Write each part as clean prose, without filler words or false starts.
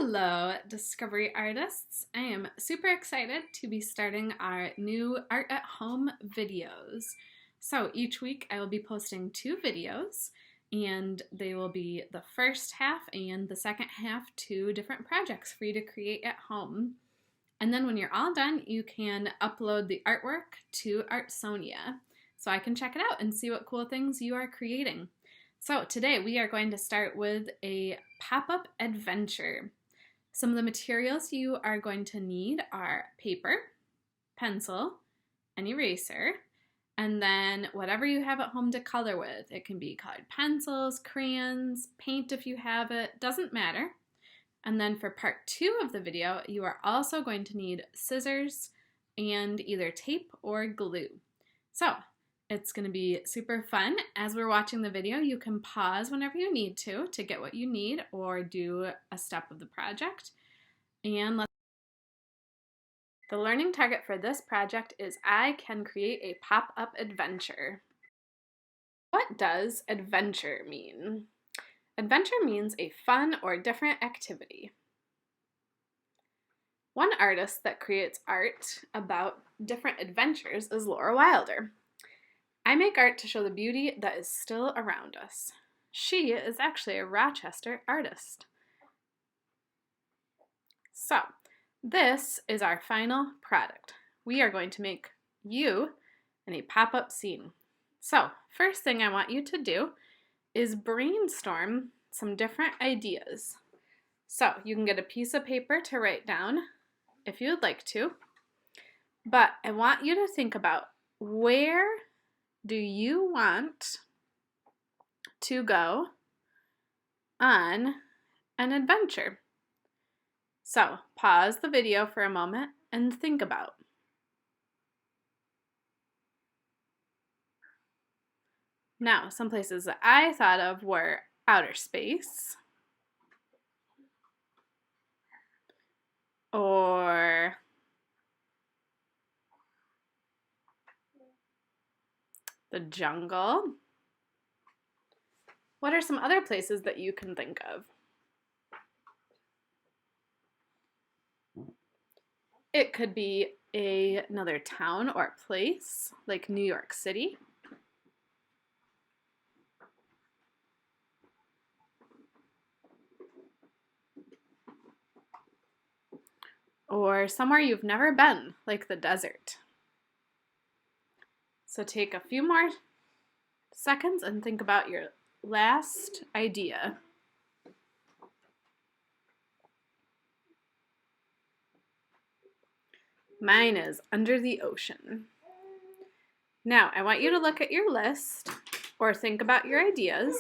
Hello, Discovery Artists. I am super excited to be starting our new Art at Home videos. So each week I will be posting 2 videos, and they will be the first half and the second half 2 different projects for you to create at home. And then when you're all done, you can upload the artwork to Artsonia so I can check it out and see what cool things you are creating. So today we are going to start with a pop-up adventure. Some of the materials you are going to need are paper, pencil, an eraser, and then whatever you have at home to color with. It can be colored pencils, crayons, paint if you have it, doesn't matter. And then for part 2 of the video, you are also going to need scissors and either tape or glue. So it's going to be super fun. As we're watching the video, you can pause whenever you need to get what you need or do a step of the project. And the learning target for this project is I can create a pop-up adventure. What does adventure mean? Adventure means a fun or different activity. One artist that creates art about different adventures is Laura Wilder. I make art to show the beauty that is still around us. She is actually a Rochester artist. So, this is our final product. We are going to make you in a pop-up scene. So, first thing I want you to do is brainstorm some different ideas. So, you can get a piece of paper to write down if you would like to, but I want you to think about where do you want to go on an adventure? So pause the video for a moment and think about. Now, some places that I thought of were outer space, or the jungle. What are some other places that you can think of? It could be another town or place, like New York City. Or somewhere you've never been, like the desert. So take a few more seconds and think about your last idea. Mine is under the ocean. Now, I want you to look at your list or think about your ideas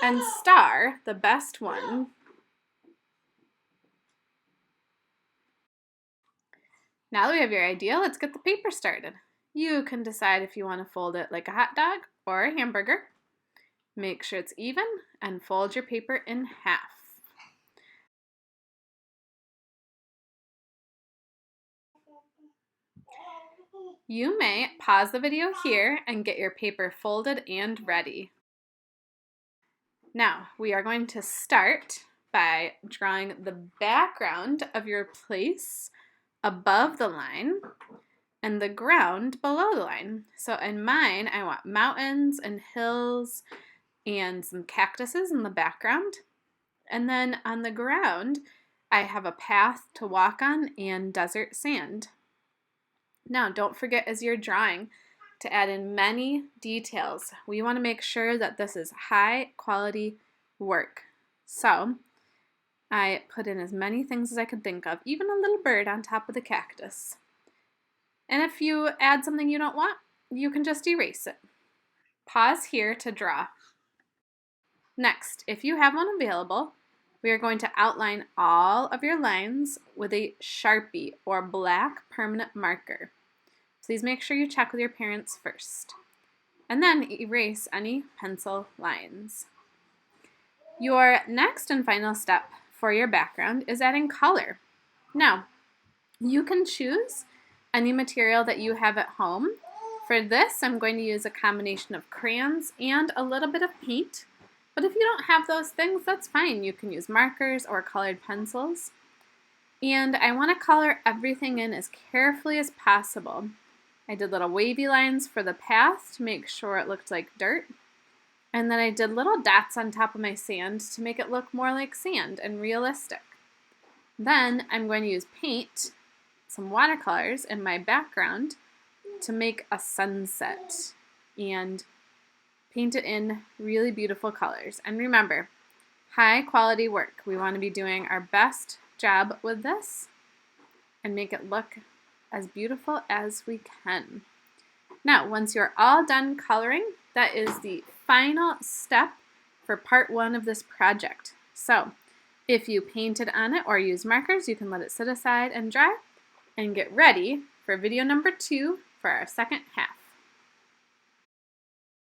and star the best one. Now that we have your idea, let's get the paper started. You can decide if you want to fold it like a hot dog or a hamburger. Make sure it's even and fold your paper in half. You may pause the video here and get your paper folded and ready. Now, we are going to start by drawing the background of your place above the line and the ground below the line. So in mine, I want mountains and hills and some cactuses in the background. And then on the ground, I have a path to walk on and desert sand. Now, don't forget as you're drawing to add in many details. We want to make sure that this is high quality work. So I put in as many things as I could think of, even a little bird on top of the cactus. And if you add something you don't want, you can just erase it. Pause here to draw. Next, if you have one available, we are going to outline all of your lines with a Sharpie or black permanent marker. Please make sure you check with your parents first. And then erase any pencil lines. Your next and final step for your background is adding color. Now, you can choose any material that you have at home. For this, I'm going to use a combination of crayons and a little bit of paint. But if you don't have those things, that's fine. You can use markers or colored pencils. And I want to color everything in as carefully as possible. I did little wavy lines for the path to make sure it looked like dirt. And then I did little dots on top of my sand to make it look more like sand and realistic. Then I'm going to use paint, some watercolors in my background to make a sunset and paint it in really beautiful colors. And remember, high quality work. We want to be doing our best job with this and make it look as beautiful as we can. Now, once you're all done coloring, that is the final step for part 1 of this project. So, if you painted on it or use markers, you can let it sit aside and dry and get ready for video number 2 for our second half.